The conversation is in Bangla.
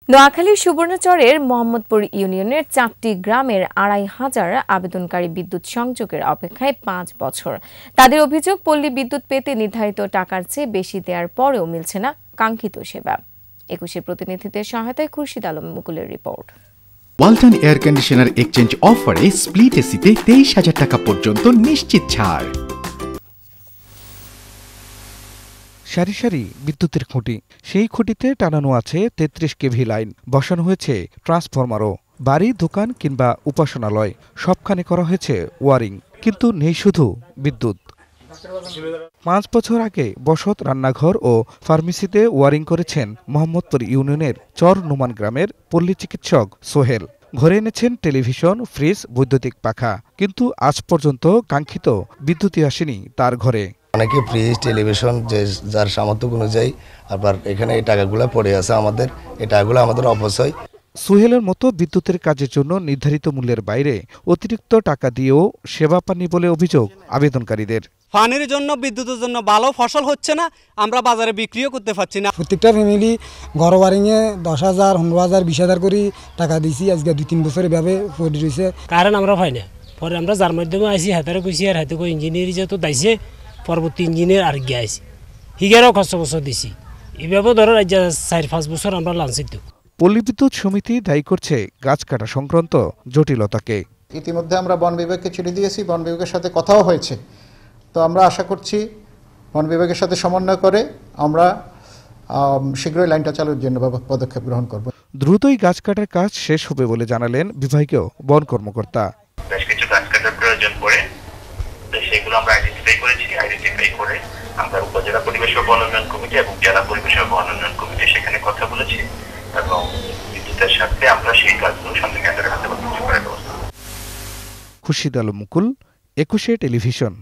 নোয়াখালীর সুবর্ণচরের মোহাম্মদপুর ইউনিয়নের 4টি গ্রামের 2,500 আবেদনকারী বিদ্যুৎ সংযোগের অপেক্ষায় 5 বছর। তাদের অভিযোগ, পল্লী বিদ্যুৎ পেতে নির্ধারিত টাকার চেয়ে বেশি দেওয়ার পরেও মিলছে না কাঙ্ক্ষিত সেবা। 21-এর প্রতিনিধিদের সহায়তায় খুরশিদ আলম মুকুলের রিপোর্ট। ওয়ালটন এয়ার কন্ডিশনার এক্সচেঞ্জ অফারে স্প্লিট এসিতে 23,000 টাকা পর্যন্ত নিশ্চিত ছাড়। সারি সারি বিদ্যুতের খুঁটি, সেই খুঁটিতে টানানো আছে 33 কেভি লাইন, বসানো হয়েছে ট্রান্সফরমারও। বাড়ি, দোকান কিংবা উপাসনালয় সবখানে করা হয়েছে ওয়ারিং, কিন্তু নেই শুধু বিদ্যুৎ। 5 বছর আগে বসত, রান্নাঘর ও ফার্মেসিতে ওয়ারিং করেছেন মোহাম্মদপুর ইউনিয়নের চর নুমান গ্রামের পল্লী চিকিৎসক সোহেল। ঘরে এনেছেন টেলিভিশন, ফ্রিজ, বৈদ্যুতিক পাখা, কিন্তু আজ পর্যন্ত কাঙ্ক্ষিত বিদ্যুৎই আসেনি তার ঘরে। অনেকে ফ্রিজ, টেলিভিশন যে যার সামর্থ্য অনুযায়ী, আবার এখানে এই টাকাগুলো পড়ে আছে আমাদের, এই টাকাগুলো আমাদের অপচয়। সোহেলের মতো বিদ্যুতের কাজের জন্য নির্ধারিত মূল্যের বাইরে অতিরিক্ত টাকা দিয়েও সেবা পাননি বলে অভিযোগ আবেদনকারীদের। পানির জন্য, বিদ্যুতের জন্য ভালো ফসল হচ্ছে না, আমরা বাজারে বিক্রিও করতে পারছি না। প্রত্যেকটা ফ্যামিলি ঘর ওয়ারিংয়ে 10,000, 15,000, 20,000 করে টাকা দিয়েছি। আজকে 2-3 বছর এভাবে পড়ে রয়েছে। কারণ আমরা পাই না, পরে আমরা যার মাধ্যমে আইসি হাতারে কইছি, আর হাতে কই ইঞ্জিনিয়ার যেহেতু দাইছে, পরবর্তী ইঞ্জিনিয়ার আর গিয়ে আইসি হিগারও খরচ বছর দিছি। এইভাবে ধরো 4-5 বছর আমরা লাঞ্ছিত। পল্লী বিদ্যুৎ সমিতি দায়ী করছে গাছ কাটা সংক্রান্ত জটিলতাকে। ইতিমধ্যে আমরা বন বিভাগকে চিঠি দিয়েছি, বন বিভাগের সাথে কথাও হয়েছে। তো আমরা আশা করছি বন বিভাগের সাথে সমন্বয় করে আমরা শীঘ্রই লাইনটা চালুর জন্য পদক্ষেপ গ্রহণ করব। দ্রুতই গাছ কাটার কাজ শেষ হবে বলে জানালেন বিভাগীয় বন কর্মকর্তা। বেশ কিছু গাছ কাটার প্রয়োজন পড়ে, সেগুলো আমরা আইডেন্টিফাই করেছি। আইডেন্টিফাই করে আমরা উপজেলা পরিবেশ ও বন উন্নয়ন কমিটি এবং জেলা পরিবেশ ও বন উন্নয়ন কমিটি সেখানে কথা বলেছি, এবং বিদ্যুতের সাথে আমরা সেই কাজগুলো সামনে কেন্দ্রের হাতে করার ব্যবস্থা। খুরশিদ আলম মুকুল, 21 টেলিভিশন।